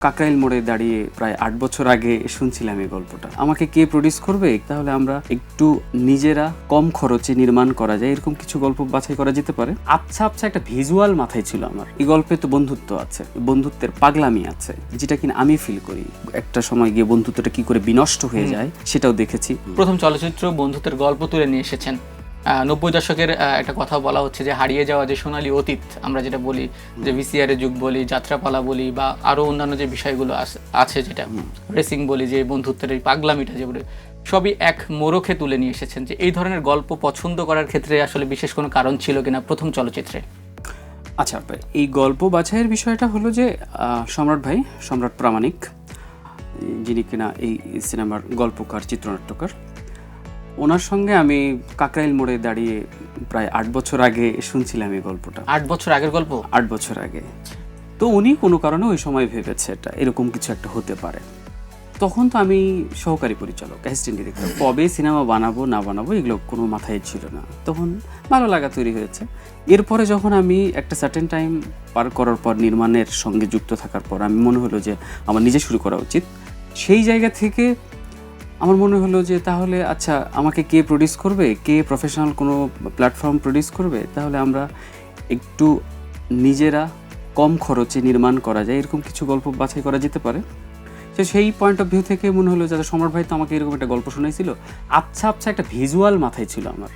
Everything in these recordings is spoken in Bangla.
কাকরাইল মোড়ে দাঁড়িয়ে প্রায় ৮ বছর আগে শুনছিলাম এই গল্পটা। আমাকে কে প্রডিউস করবে, তাহলে আমরা একটু নিজেরা কম খরচে নির্মাণ করা যায় এরকম কিছু গল্প বাছাই করা যেতে পারে। আচ্ছা আচ্ছা একটা ভিজুয়াল মাথায় ছিল আমার। এই গল্পে তো বন্ধুত্ব আছে, বন্ধুত্বের পাগলামি আছে, যেটা কিনা আমি ফিল করি। একটা সময় গিয়ে বন্ধুত্বটা কি করে বিনষ্ট হয়ে যায় সেটাও দেখেছি। প্রথম চলচ্চিত্র বন্ধুত্বের গল্প তুলে নিয়ে এসেছেন। 90 দশকের একটা কথা বলা হচ্ছে যে হারিয়ে যাওয়া যে সোনালী অতীত, আমরা যেটা বলি যে ভিসিআর যুগ বলি, যাত্রাপালা বলি, বা আরো অন্যান্য যে বিষয়গুলো আছে যেটা রেসিং বলি, যে বন্ধুত্বের এই পাগলামিটা যে সবই এক মোড়কে তুলে নিয়ে এসেছেন। যে এই ধরনের গল্প পছন্দ করার ক্ষেত্রে আসলে বিশেষ কোনো কারণ ছিল কিনা প্রথম চলচ্চিত্রে? আচ্ছা, এই গল্প বাছাইয়ের বিষয়টা হলো যে সম্রাট ভাই, সম্রাট প্রামাণিক, যিনি কিনা এই সিনেমার গল্পকার, চিত্রনাট্যকার, ওনার সঙ্গে আমি কাকরাইল মোড়ে দাঁড়িয়ে প্রায় ৮ বছর আগে শুনছিলাম এই গল্পটা। 8 বছর আগের গল্প? 8 বছর আগে। তো উনি কোনো কারণে ওই সময় ভেবেছে এটা এরকম কিছু একটা হতে পারে। তখন তো আমি সহকারী পরিচালক, অ্যাসিস্ট্যান্ট ডিরেক্টর, কবে সিনেমা বানাবো না বানাবো এগুলো কোনো মাথায় ছিল না। তখন ভালো লাগা তৈরি হয়েছে। এরপরে যখন আমি একটা সার্টেন টাইম পার করার পর, নির্মাণের সঙ্গে যুক্ত থাকার পর, আমি মনে হলো যে আমার নিজে শুরু করা উচিত। সেই জায়গা থেকে আমার মনে হলো যে তাহলে আচ্ছা, আমাকে কে প্রডিউস করবে, কে প্রফেশনাল কোনো প্ল্যাটফর্ম প্রডিউস করবে, তাহলে আমরা একটু নিজেরা কম খরচে নির্মাণ করা যায় এরকম কিছু গল্প বাছাই করা যেতে পারে। তো সেই পয়েন্ট অফ ভিউ থেকে মনে হলো যে সম্রাট ভাই তো আমাকে এরকম একটা গল্প শোনাইছিল, আচ্ছা আচ্ছা একটা ভিজুয়াল মাথায় ছিল আমার।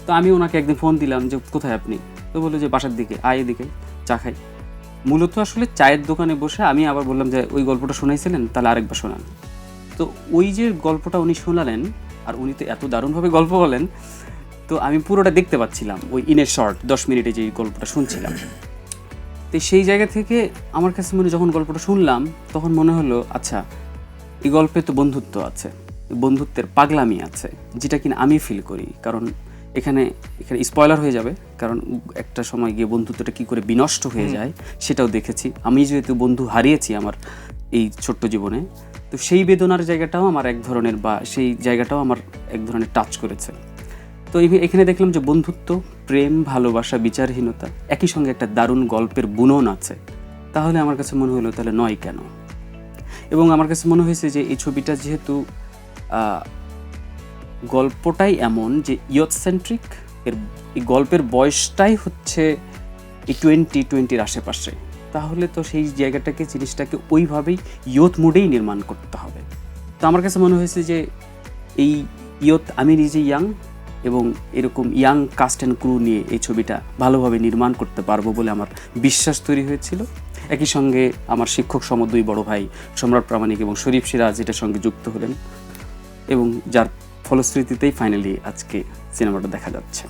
তো আমি ওনাকে একদিন ফোন দিলাম যে কোথায় আপনি? তো বললো যে বাসার দিকে, আয় এদিকে চা খাই। মূলত আসলে চায়ের দোকানে বসে আমি আবার বললাম যে ওই গল্পটা শোনাইছিলেন, তাহলে আরেকবার শোনান। তো ওই যে গল্পটা উনি শোনালেন, আর উনি তো এত দারুণভাবে গল্প বলেন, তো আমি পুরোটা দেখতে পাচ্ছিলাম ওই ইনের শর্ট 10 মিনিটে যে গল্পটা শুনছিলাম। তো সেই জায়গা থেকে আমার কাছে যখন গল্পটা শুনলাম, তখন মনে হলো আচ্ছা, এই গল্পে তো বন্ধুত্ব আছে, বন্ধুত্বের পাগলামি আছে, যেটা কিনা আমি ফিল করি। কারণ এখানে স্পয়লার হয়ে যাবে, কারণ একটা সময় গিয়ে বন্ধুত্বটা কি করে বিনষ্ট হয়ে যায় সেটাও দেখেছি। আমি যেহেতু বন্ধু হারিয়েছি আমার এই ছোট্ট জীবনে, তো সেই বেদনার জায়গাটাও আমার এক ধরনের, বা সেই জায়গাটাও আমার এক ধরনের টাচ করেছে। তো এখানে দেখলাম যে বন্ধুত্ব, প্রেম, ভালোবাসা, বিচারহীনতা, একই সঙ্গে একটা দারুণ গল্পের বুনন আছে। তাহলে আমার কাছে মনে হলো তাহলে নয় কেন। এবং আমার কাছে মনে হয়েছে যে এই ছবিটা যেহেতু গল্পটাই এমন যে ইয়থ সেন্ট্রিক, এই গল্পের বয়সটাই হচ্ছে এই 20-20 আশেপাশে, তাহলে তো সেই জায়গাটাকে, জিনিসটাকে ওইভাবেই ইয়থ মুডেই নির্মাণ করতে হবে। তো আমার কাছে মনে হয়েছে যে এই ইয়থ, আমি নিজে ইয়াং, এবং এরকম ইয়াং কাস্ট অ্যান্ড ক্রু নিয়ে এই ছবিটা ভালোভাবে নির্মাণ করতে পারবো বলে আমার বিশ্বাস তৈরি হয়েছিল। একই সঙ্গে আমার শিক্ষক সম 2 বড় ভাই সম্রাট প্রামাণিক এবং শরীফ সিরাজ এটার সঙ্গে যুক্ত হলেন, এবং যার ফলশ্রুতিতেই ফাইনালি আজকে সিনেমাটা দেখা যাচ্ছে।